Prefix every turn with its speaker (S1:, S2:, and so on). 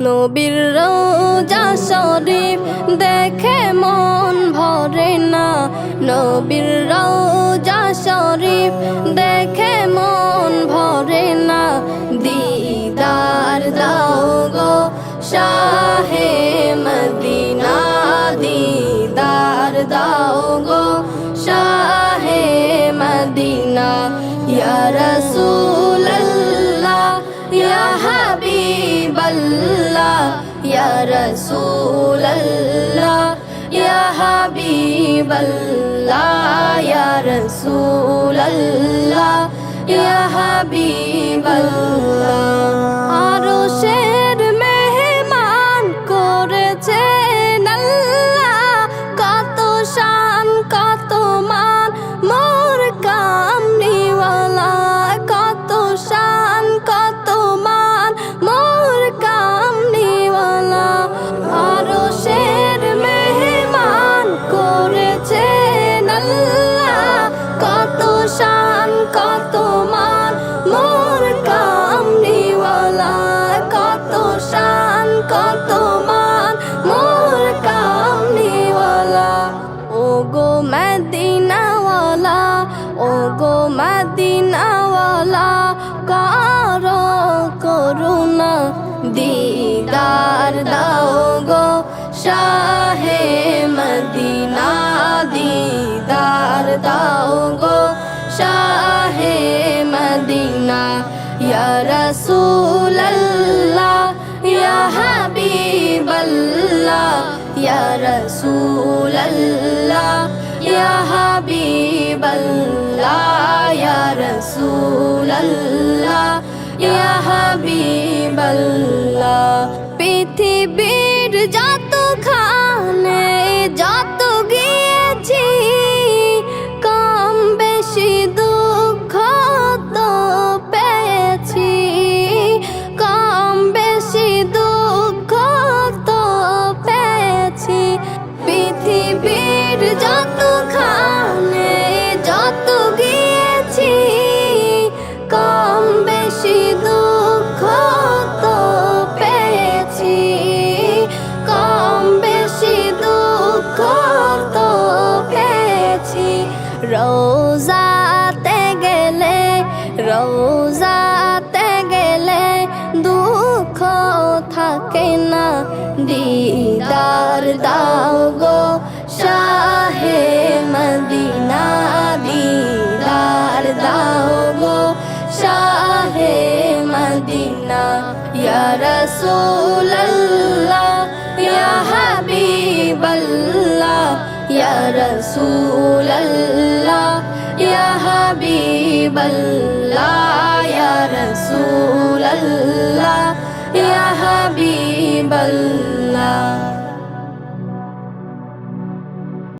S1: নবীর রওজা শরীফ দেখে মন ভরে না, নবীর রওজা শরীফ দেখে মন ভরে না। দিদার দাও গো শাহে মদিনা, দিদার দাও গো শাহে মদিনা। ইয়া রাসূলুল্লাহ ইয়া হাবিবাল্লাহ, ইয়া রাসূলুল্লাহ ইয়া হাবিবাল্লাহ, ইয়া রাসূলুল্লাহ ইয়া হাবিবাল্লাহ। আরশের মেহমান করেছেন আল্লাহ, কত শান কত মান মোর কামলিওয়ালা, কত শান কত মান মোর কামলিওয়ালা। আরশের মেহমান করেছেন আল্লাহ, কত শান কত মান মোর কামলিওয়ালা, কত শান কত মান মোর কামলিওয়ালা। ও গো মদিনাওয়ালা, ও গো মদিনাওয়ালা, কারো করুণা দিদার দাও গো শাহে মদিনা, দিদার দাও গো শাহে মদিনা। ইয়া রাসূলুল্লাহ ইয়া হাবিবাল্লাহ, ইয়া রাসূলুল্লাহ ইয়া হাবিবাল্লাহ, ইয়া রাসূলুল্লাহ ইয়া হাবিবাল্লাহ। পৃথিবীর যতখানে যত গিয়েছি, কম বেশি দুঃখ তো পেয়েছি, কম বেশি দুঃখ তো পেয়েছি। পৃথিবীর যতখানে যত গিয়েছি, কম বেশি দুঃখ তো পেয়েছি, কম বেশি দুঃখ তো পেয়েছি। রওজাতে গেলে, রওজাতে গেলে দুঃখ থাকে না। দিদার দাও গো শাহে মদিনা, দিদার দাও গো শাহে মদিনা। ইয়া রাসূলুল্লাহ ইয়া হাবিবাল্লাহ, ইয়া রাসূলুল্লাহ ইয়া হাবিবাল্লাহ, ইয়া রাসূলুল্লাহ ইয়া হাবিবাল্লাহ।